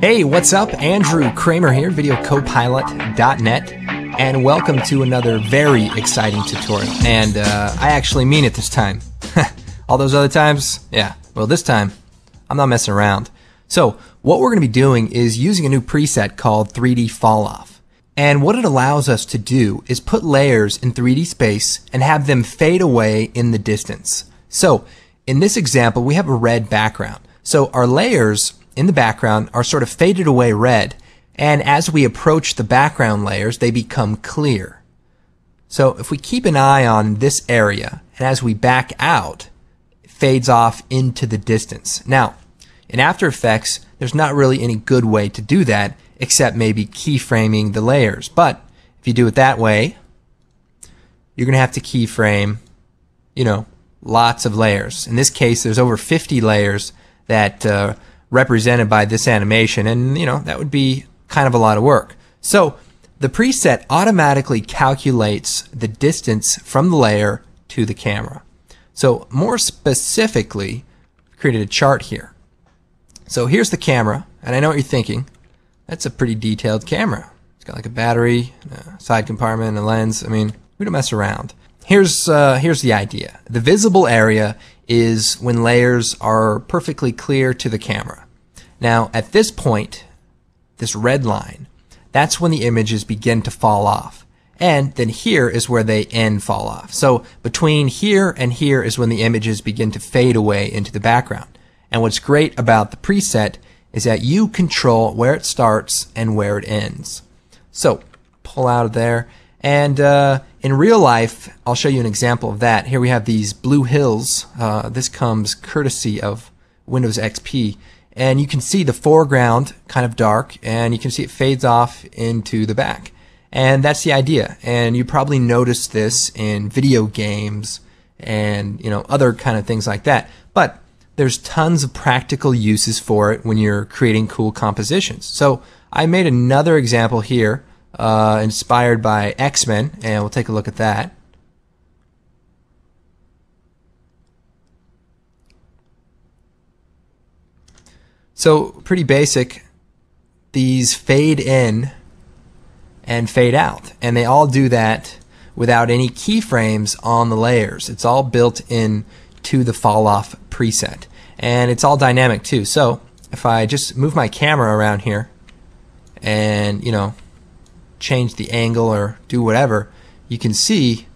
Hey, what's up? Andrew Kramer here, videocopilot.net, and welcome to another very exciting tutorial. And I actually mean it this time. All those other times, yeah, well this time, I'm not messing around. So, what we're going to be doing is using a new preset called 3D-Falloff. And what it allows us to do is put layers in 3D space and have them fade away in the distance. So, in this example, we have a red background. So our layers in the background are sort of faded away red, and as we approach the background layers, they become clear. So if we keep an eye on this area, and as we back out, it fades off into the distance. Now, in After Effects, there's not really any good way to do that, except maybe keyframing the layers. But if you do it that way, you're going to have to keyframe, lots of layers. In this case, there's over 50 layers that represented by this animation, and that would be kind of a lot of work. So the preset automatically calculates the distance from the layer to the camera. So more specifically, I've created a chart here. So here's the camera, and I know what you're thinking. That's a pretty detailed camera. It's got like a battery, a side compartment, and a lens. I mean, we don't mess around. Here's the idea. The visible area is when layers are perfectly clear to the camera. Now, at this point, this red line, that's when the images begin to fall off. And then here is where they end fall off. So between here and here is when the images begin to fade away into the background. And what's great about the preset is that you control where it starts and where it ends. So pull out of there. And in real life, I'll show you an example of that. Here we have these blue hills. This comes courtesy of Windows XP. And you can see the foreground kind of dark, and you can see it fades off into the back. And that's the idea. And you probably noticed this in video games and other kind of things like that. But there's tons of practical uses for it when you're creating cool compositions. So I made another example here. Inspired by X-Men, and we'll take a look at that. So pretty basic. These fade in and fade out, and they all do that without any keyframes on the layers. It's all built in to the Falloff preset, and it's all dynamic too. So if I just move my camera around here and change the angle or do whatever, you can see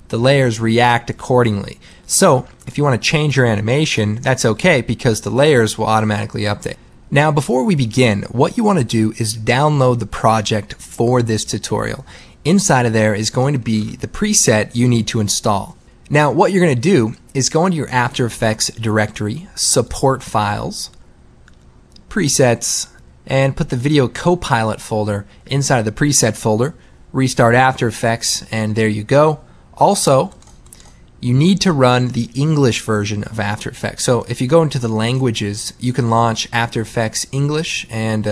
the layers react accordingly. So if you want to change your animation, that's okay, because the layers will automatically update. Now before we begin, what you want to do is download the project for this tutorial. Inside of there is going to be the preset you need to install. Now what you're going to do is go into your After Effects directory, Support Files, Presets, and put the Video Copilot folder inside of the preset folder, restart After Effects, and there you go. Also, you need to run the English version of After Effects. So if you go into the languages, you can launch After Effects English, and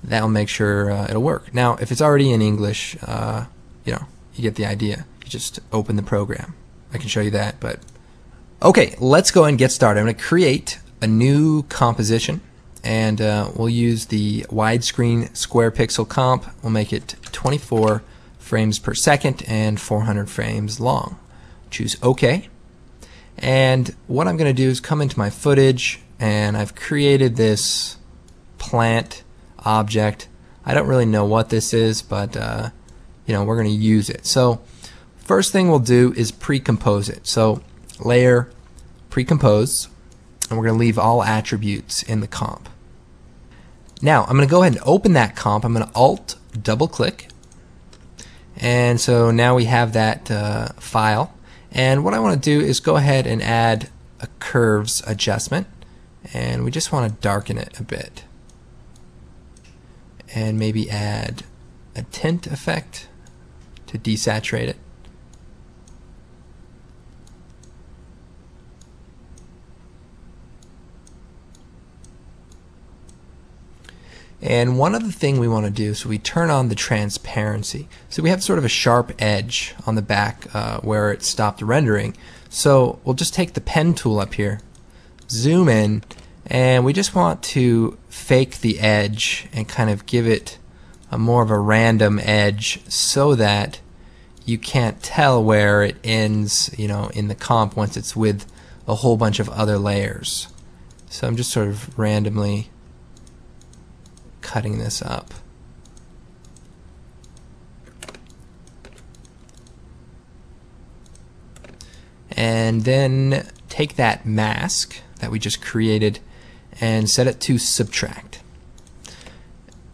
that'll make sure it'll work. Now, if it's already in English, you get the idea. You just open the program. I can show you that, but okay, let's go and get started. I'm going to create a new composition. And we'll use the widescreen square pixel comp. We'll make it 24 frames per second and 400 frames long. Choose OK. And what I'm going to do is come into my footage, and I've created this plant object. I don't really know what this is, but we're going to use it. So first thing we'll do is pre-compose it. So layer, pre-compose. And we're going to leave all attributes in the comp. Now I'm going to go ahead and open that comp. I'm going to Alt double click, and so now we have that file. And what I want to do is go ahead and add a curves adjustment, and we just want to darken it a bit, and maybe add a tint effect to desaturate it. And one other thing we want to do is we turn on the transparency. So we have sort of a sharp edge on the back where it stopped rendering. So we'll just take the pen tool up here, zoom in, and we just want to fake the edge and kind of give it a more of a random edge so that you can't tell where it ends, you know, in the comp once it's with a whole bunch of other layers. So I'm just sort of randomly cutting this up. And then take that mask that we just created and set it to subtract.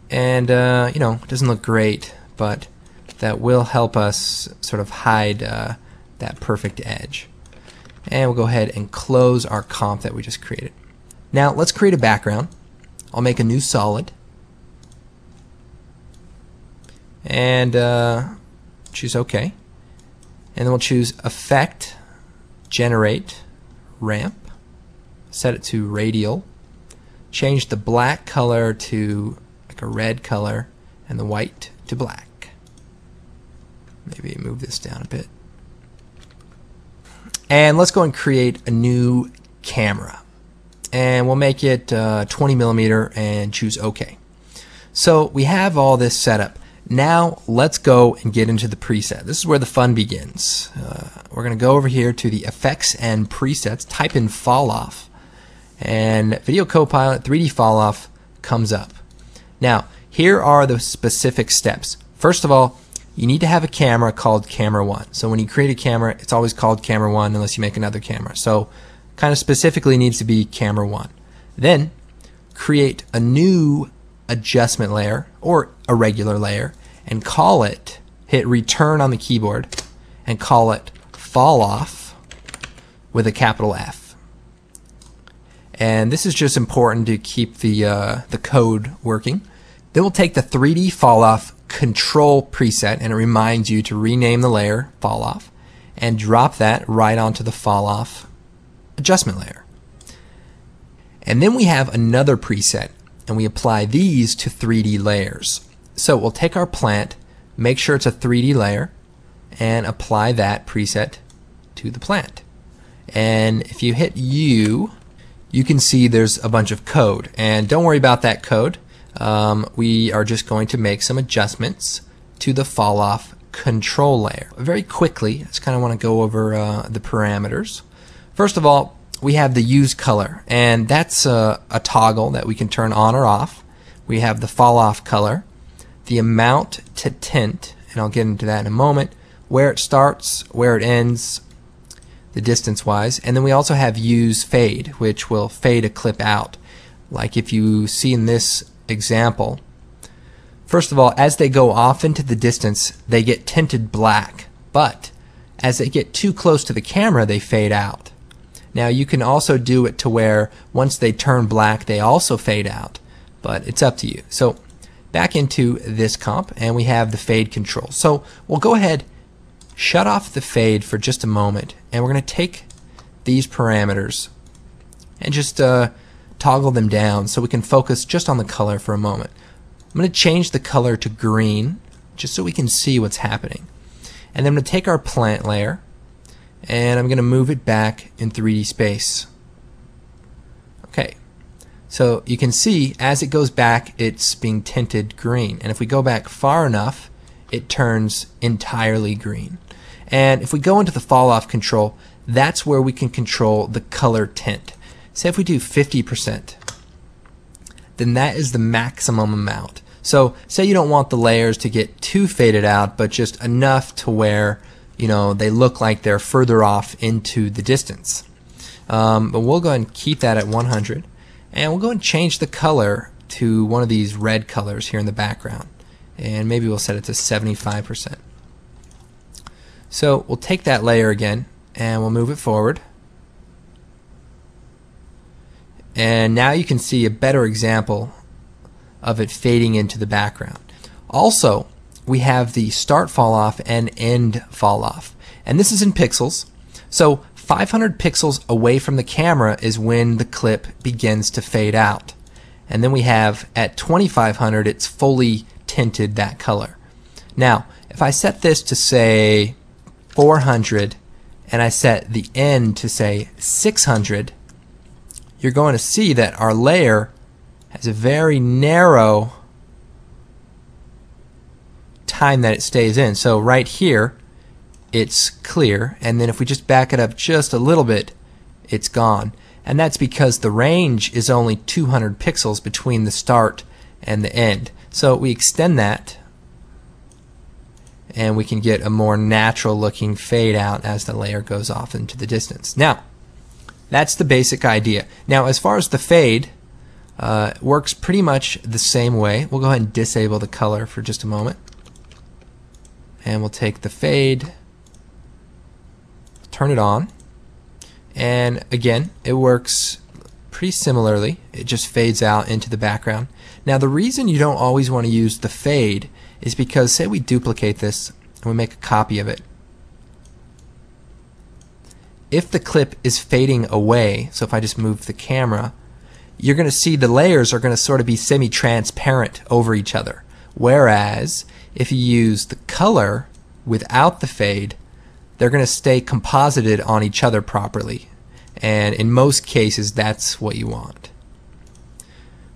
And you know, it doesn't look great, but that will help us sort of hide that perfect edge. And we'll go ahead and close our comp that we just created. Now let's create a background. I'll make a new solid and choose OK. And then we'll choose Effect, Generate, Ramp, set it to Radial, change the black color to like a red color and the white to black. Maybe move this down a bit. And let's go and create a new camera. And we'll make it 20mm and choose OK. So we have all this set up. Now let's go and get into the preset. This is where the fun begins. We're going to go over here to the Effects and Presets, type in Falloff, and Video Copilot 3D Falloff comes up. Now here are the specific steps. First of all, you need to have a camera called Camera 1. So when you create a camera, it's always called Camera 1 unless you make another camera. So kind of specifically needs to be Camera 1. Then create a new adjustment layer or a regular layer and call it, hit return on the keyboard and call it Falloff with a capital F. And this is just important to keep the code working. Then we'll take the 3D Falloff control preset, and it reminds you to rename the layer Falloff and drop that right onto the Falloff adjustment layer. And then we have another preset, and we apply these to 3D layers. So we'll take our plant, make sure it's a 3D layer, and apply that preset to the plant. And if you hit U, you can see there's a bunch of code. And don't worry about that code. We are just going to make some adjustments to the Falloff control layer. Very quickly, I just kind of want to go over the parameters. First of all, we have the use color, and that's a toggle that we can turn on or off. We have the Falloff color, the amount to tint, and I'll get into that in a moment, where it starts, where it ends, the distance wise, and then we also have use fade, which will fade a clip out. Like if you see in this example, first of all, as they go off into the distance, they get tinted black, but as they get too close to the camera, they fade out. Now you can also do it to where once they turn black, they also fade out, but it's up to you. So back into this comp, and we have the fade control. So we'll go ahead, shut off the fade for just a moment, and we're going to take these parameters and just toggle them down so we can focus just on the color for a moment. I'm going to change the color to green just so we can see what's happening. And then I'm going to take our plant layer and I'm going to move it back in 3D space. Okay, so you can see as it goes back, it's being tinted green. And if we go back far enough, it turns entirely green. And if we go into the Falloff control, that's where we can control the color tint. Say if we do 50%, then that is the maximum amount. So say you don't want the layers to get too faded out, but just enough to where, you know, they look like they're further off into the distance. But we'll go ahead and keep that at 100, and we'll go and change the color to one of these red colors here in the background, and maybe we'll set it to 75%. So we'll take that layer again and we'll move it forward, and now you can see a better example of it fading into the background. Also, we have the start fall off and end fall off, and this is in pixels. So 500 pixels away from the camera is when the clip begins to fade out, and then we have at 2500 it's fully tinted that color. Now if I set this to say 400 and I set the end to say 600, you're going to see that our layer has a very narrow time that it stays in. So right here it's clear, and then if we just back it up just a little bit, it's gone. And that's because the range is only 200 pixels between the start and the end. So we extend that, and we can get a more natural looking fade out as the layer goes off into the distance. Now, that's the basic idea. Now, as far as the fade, works pretty much the same way. We'll go ahead and disable the color for just a moment. And we'll take the fade, turn it on, and again, it works pretty similarly. It just fades out into the background. Now, the reason you don't always want to use the fade is because, say we duplicate this and we make a copy of it. If the clip is fading away, so if I just move the camera, you're going to see the layers are going to sort of be semi-transparent over each other. Whereas if you use the color without the fade, they're going to stay composited on each other properly. And in most cases, that's what you want.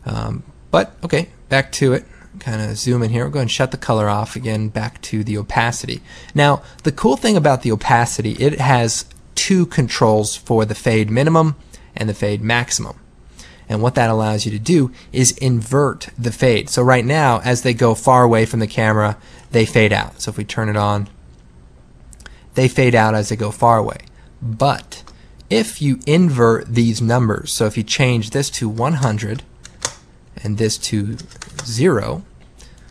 But okay, back to it. Kind of zoom in here. We'll go ahead and shut the color off again. Back to the opacity. Now, the cool thing about the opacity, it has two controls for the fade minimum and the fade maximum. And what that allows you to do is invert the fade. So right now, as they go far away from the camera, they fade out. So if we turn it on, they fade out as they go far away. But if you invert these numbers, so if you change this to 100 and this to 0,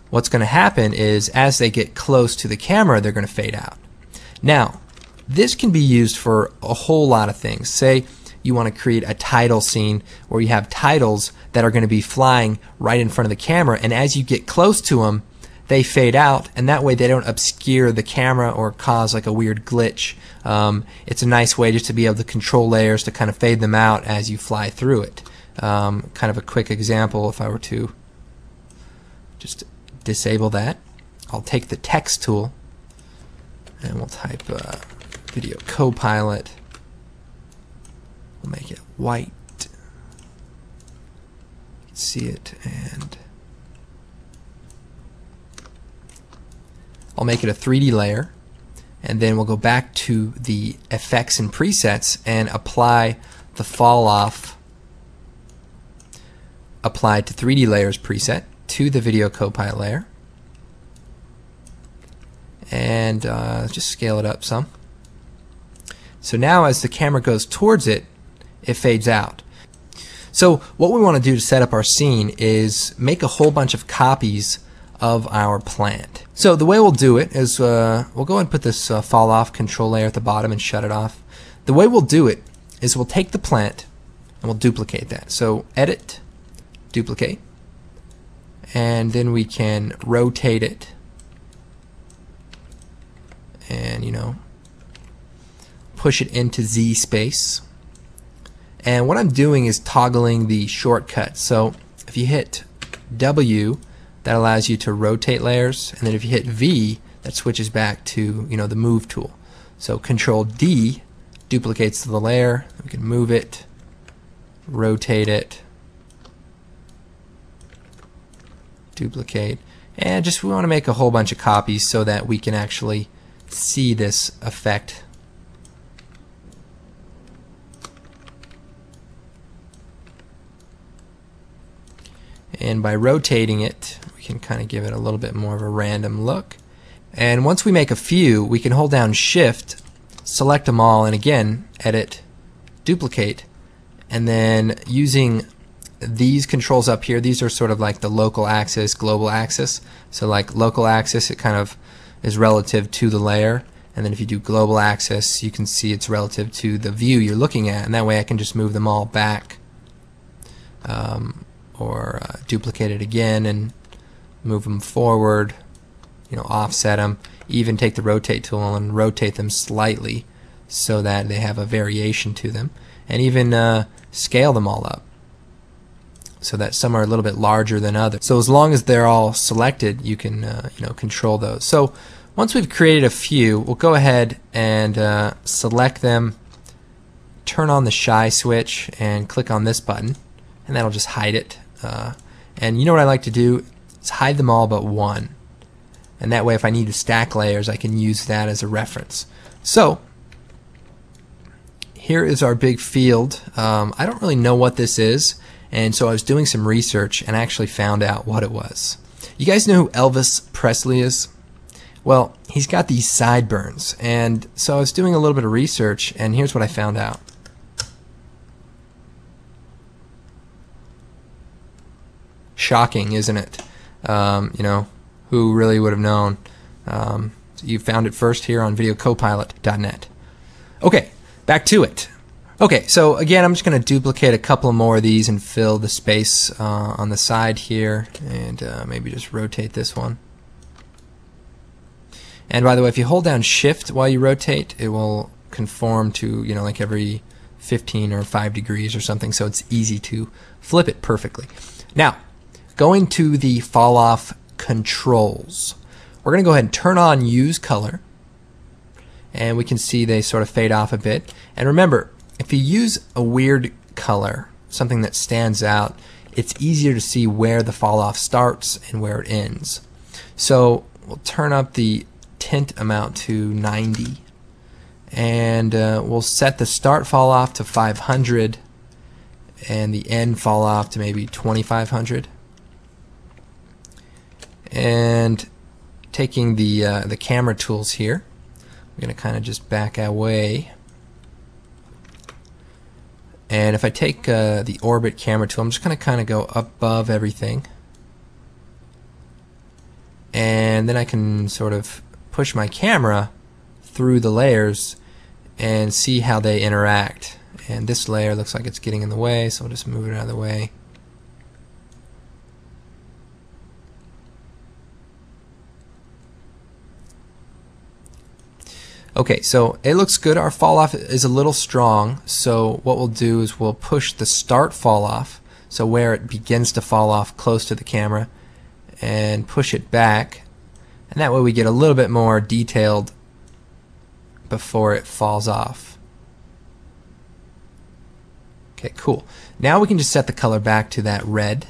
what's going to happen is as they get close to the camera, they're going to fade out. Now, this can be used for a whole lot of things. Say you want to create a title scene where you have titles that are going to be flying right in front of the camera, and as you get close to them, they fade out, and that way they don't obscure the camera or cause like a weird glitch. It's a nice way just to be able to control layers to kind of fade them out as you fly through it. Kind of a quick example, if I were to just disable that, I'll take the text tool and we'll type video copilot. We'll make it white. You can see it, and I'll make it a 3D layer, and then we'll go back to the effects and presets and apply the Falloff applied to 3D layers preset to the video copilot layer, and just scale it up some. So now as the camera goes towards it, it fades out. So what we want to do to set up our scene is make a whole bunch of copies of our plant. So the way we'll do it is we'll go and put this Falloff control layer at the bottom and shut it off. The way we'll do it is we'll take the plant and we'll duplicate that. So edit, duplicate, and then we can rotate it and, you know, push it into Z space. And what I'm doing is toggling the shortcut. So if you hit W, that allows you to rotate layers, and then if you hit V, that switches back to, you know, the move tool. So Control D duplicates the layer. We can move it, rotate it, duplicate, and just we want to make a whole bunch of copies so that we can actually see this effect. And by rotating it, we can kind of give it a little bit more of a random look. And once we make a few, we can hold down Shift, select them all, and again, edit, duplicate, and then using these controls up here, these are sort of like the local axis, global axis. So like local axis, it kind of is relative to the layer, and then if you do global axis, you can see it's relative to the view you're looking at, and that way I can just move them all back. Or duplicate it again and move them forward, you know, offset them, even take the rotate tool and rotate them slightly so that they have a variation to them, and even scale them all up so that some are a little bit larger than others. So as long as they're all selected, you can you know, control those. So once we've created a few, we'll go ahead and select them, turn on the shy switch, and click on this button, and that'll just hide it. And you know what I like to do is hide them all but one. And that way if I need to stack layers, I can use that as a reference. So here is our big field. I don't really know what this is, and so I was doing some research and actually found out what it was. You guys know who Elvis Presley is? Well, he's got these sideburns, and so I was doing a little bit of research, and here's what I found out. Shocking, isn't it? You know, who really would have known? So you found it first here on videocopilot.net. Okay, back to it. Okay, so again, I'm just going to duplicate a couple more of these and fill the space on the side here, and maybe just rotate this one. And by the way, if you hold down Shift while you rotate, it will conform to, you know, like every 15 or 5 degrees or something, so it's easy to flip it perfectly. Now, going to the fall-off controls. We're going to go ahead and turn on Use Color, and we can see they sort of fade off a bit. And remember, if you use a weird color, something that stands out, it's easier to see where the fall-off starts and where it ends. So we'll turn up the tint amount to 90, and we'll set the start fall off to 500 and the end fall off to maybe 2500. And taking the camera tools here, we're going to kind of just back away, and if I take the orbit camera tool, I'm just going to kind of go above everything, and then I can sort of push my camera through the layers and see how they interact. And this layer looks like it's getting in the way, so I'll just move it out of the way. Okay, so it looks good. Our fall off is a little strong, so what we'll do is we'll push the start fall off, so where it begins to fall off close to the camera, and push it back. And that way we get a little bit more detailed before it falls off. Okay, cool. Now we can just set the color back to that red.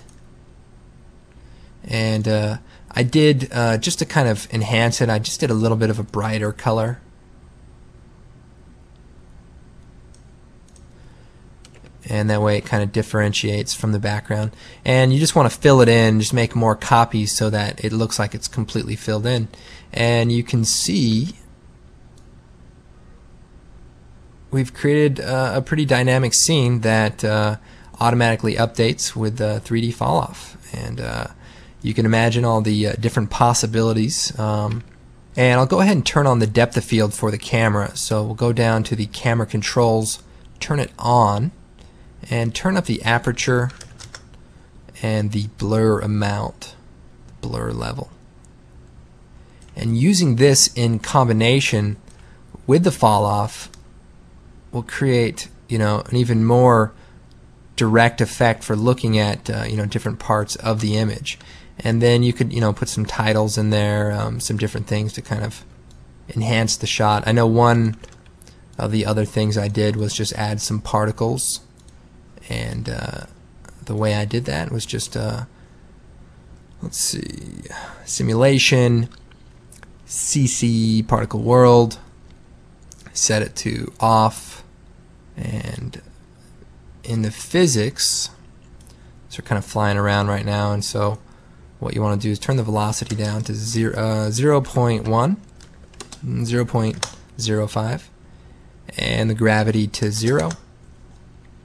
And I did, just to kind of enhance it, I just did a little bit of a brighter color. And that way it kind of differentiates from the background. And you just want to fill it in, just make more copies so that it looks like it's completely filled in. And you can see we've created a pretty dynamic scene that automatically updates with 3D Falloff. And you can imagine all the different possibilities. And I'll go ahead and turn on the depth of field for the camera. So we'll go down to the camera controls, turn it on, and turn up the aperture and the blur amount, the blur level. And using this in combination with the fall off will create, you know, an even more direct effect for looking at you know, different parts of the image. And then you could, you know, put some titles in there, some different things to kind of enhance the shot. I know one of the other things I did was just add some particles. And the way I did that was just, let's see, simulation, CC particle world, set it to off, and in the physics, so we're kind of flying around right now, and so what you want to do is turn the velocity down to 0.1, 0.05, and the gravity to 0.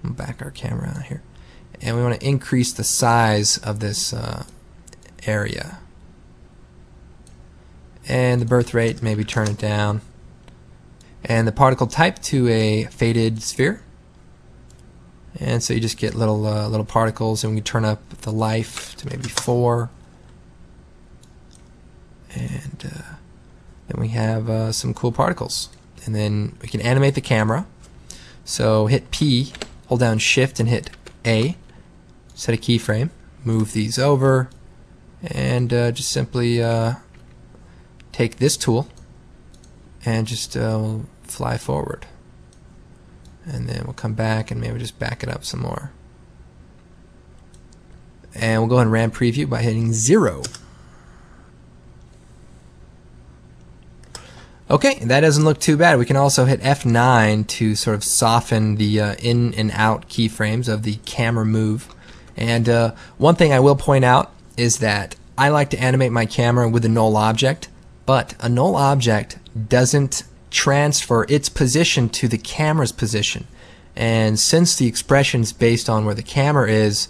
Back our camera out here, and we want to increase the size of this area, and the birth rate, maybe turn it down, and the particle type to a faded sphere. And so you just get little particles, and we can turn up the life to maybe 4, and then we have some cool particles. And then we can animate the camera, so hit P, hold down Shift and hit A, set a keyframe, move these over, and just simply take this tool and just fly forward. And then we'll come back and maybe just back it up some more. and we'll go ahead and RAM preview by hitting 0. Okay, that doesn't look too bad. We can also hit F9 to sort of soften the in and out keyframes of the camera move. And one thing I will point out is that I like to animate my camera with a null object, but a null object doesn't transfer its position to the camera's position. And since the expression is based on where the camera is,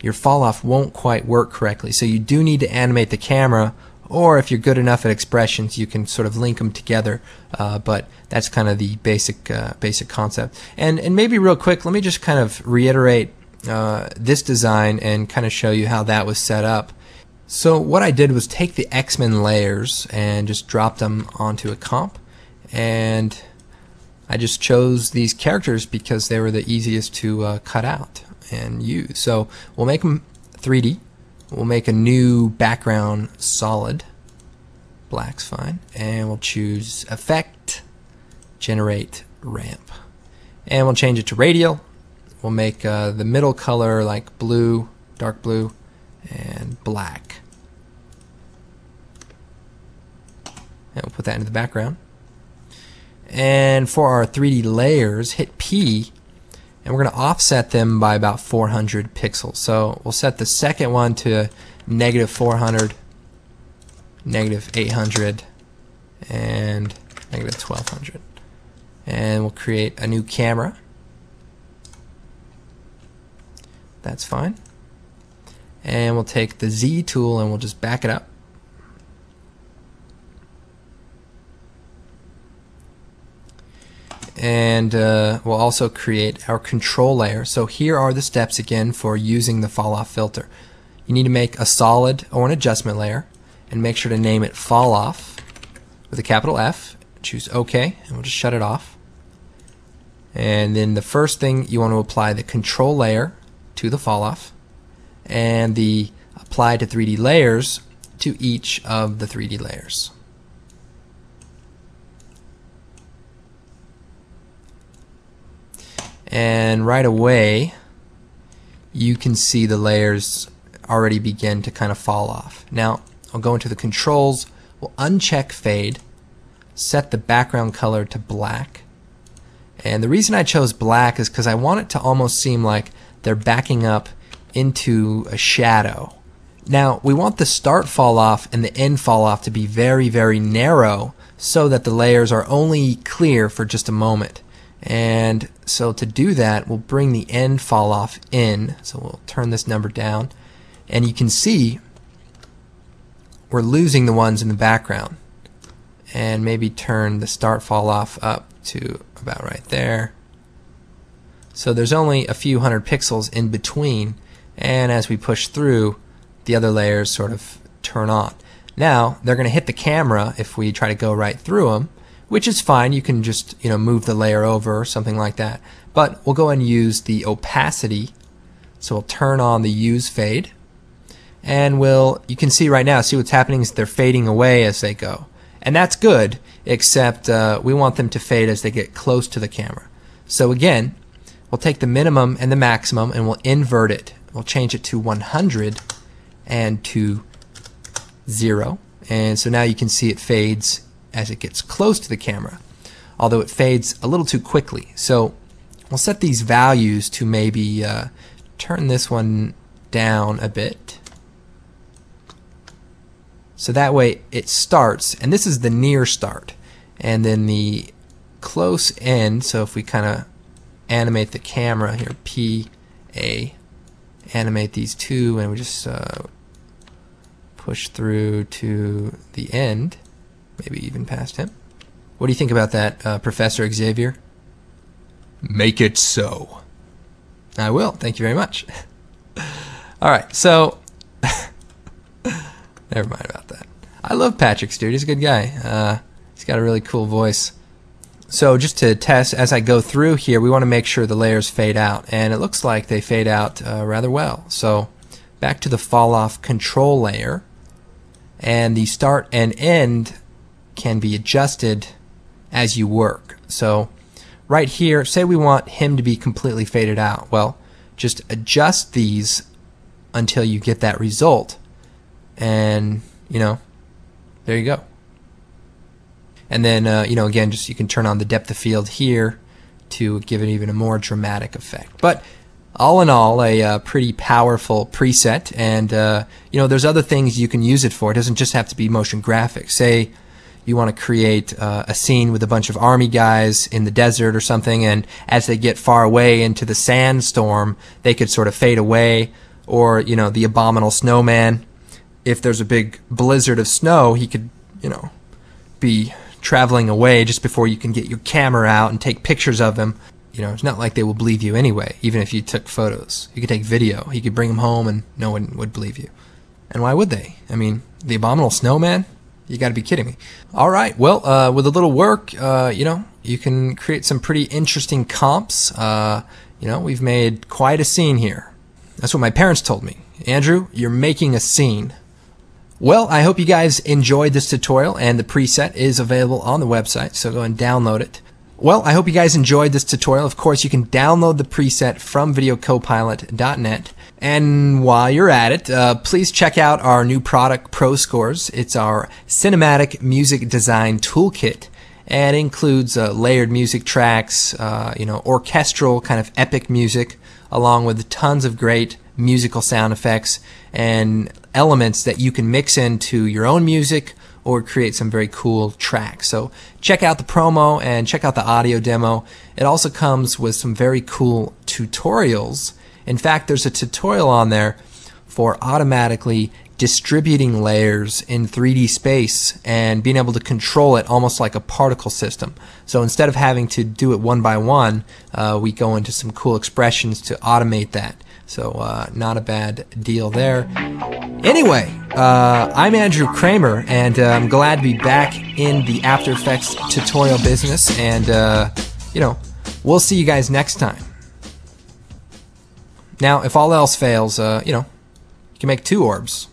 your fall off won't quite work correctly. So you do need to animate the camera, or if you're good enough at expressions, you can sort of link them together. But that's kind of the basic concept. And maybe real quick, let me just kind of reiterate this design and kind of show you how that was set up. So what I did was take the X-Men layers and just drop them onto a comp, and I just chose these characters because they were the easiest to cut out and use. So we'll make them 3D. We'll make a new background solid. Black's fine. And we'll choose Effect, Generate Ramp. And we'll change it to Radial. We'll make the middle color like blue, dark blue, and black. And we'll put that into the background. And for our 3D layers, hit P, and we're going to offset them by about 400 pixels. So we'll set the second one to -400, -800, and -1200. And we'll create a new camera. That's fine. And we'll take the Z tool and we'll just back it up. And we'll also create our control layer. So here are the steps again for using the fall off filter. You need to make a solid or an adjustment layer and make sure to name it fall off with a capital F. Choose OK, and we'll just shut it off. And then the first thing, you want to apply the control layer to the fall off, and the apply to 3D layers to each of the 3D layers. And right away you can see the layers already begin to kind of fall off. Now I'll go into the controls, we'll uncheck fade, set the background color to black, and the reason I chose black is because I want it to almost seem like they're backing up into a shadow. Now we want the start fall off and the end fall off to be very, very narrow so that the layers are only clear for just a moment. And so to do that, we'll bring the end fall off in. So we'll turn this number down, and you can see we're losing the ones in the background. And maybe turn the start fall off up to about right there. So there's only a few hundred pixels in between, and as we push through, the other layers sort of turn on. Now they're going to hit the camera if we try to go right through them, which is fine. You can just move the layer over or something like that. But we'll go and use the opacity. So we'll turn on the use fade, and you can see right now, see what's happening is they're fading away as they go. And that's good, except we want them to fade as they get close to the camera. So again, we'll take the minimum and the maximum and we'll invert it. We'll change it to 100 and to 0. And so now you can see it fades as it gets close to the camera, although it fades a little too quickly. So we'll set these values to maybe turn this one down a bit. So that way it starts, and this is the near start, and then the close end. So if we kind of animate the camera here, P, A, animate these two, and we just push through to the end, maybe even past him. What do you think about that, Professor Xavier? Make it so. I will. Thank you very much. All right, so never mind about that. I love Patrick's dude. He's a good guy. He's got a really cool voice. So just to test, as I go through here, we want to make sure the layers fade out, and it looks like they fade out rather well. So back to the fall off control layer, and the start and end can be adjusted as you work. So right here, say we want him to be completely faded out. Well, just adjust these until you get that result. And, you know, there you go. And then, you know, again, just you can turn on the depth of field here to give it even a more dramatic effect. But all in all, a pretty powerful preset. And, you know, there's other things you can use it for. It doesn't just have to be motion graphics. Say you want to create a scene with a bunch of army guys in the desert or something, and as they get far away into the sandstorm, they could sort of fade away. Or, you know, the abominable snowman. If there's a big blizzard of snow, he could, you know, be traveling away just before you can get your camera out and take pictures of him. You know, it's not like they will believe you anyway, even if you took photos. You could take video. You could bring him home and no one would believe you. And why would they? I mean, the abominable snowman? You got to be kidding me. All right, well, with a little work, you know, you can create some pretty interesting comps. You know, we've made quite a scene here. That's what my parents told me. Andrew, you're making a scene. Well, I hope you guys enjoyed this tutorial, and the preset is available on the website, so go and download it. Well, I hope you guys enjoyed this tutorial. Of course, you can download the preset from videocopilot.net. And while you're at it, please check out our new product, ProScores. It's our cinematic music design toolkit, and it includes layered music tracks, you know, orchestral kind of epic music, along with tons of great musical sound effects and elements that you can mix into your own music or create some very cool tracks. So check out the promo and check out the audio demo. It also comes with some very cool tutorials. In fact, there's a tutorial on there for automatically distributing layers in 3D space and being able to control it almost like a particle system. So instead of having to do it one by one, we go into some cool expressions to automate that. So not a bad deal there. Anyway, I'm Andrew Kramer, and I'm glad to be back in the After Effects tutorial business. And you know, we'll see you guys next time. Now, if all else fails, you know, you can make 2 orbs.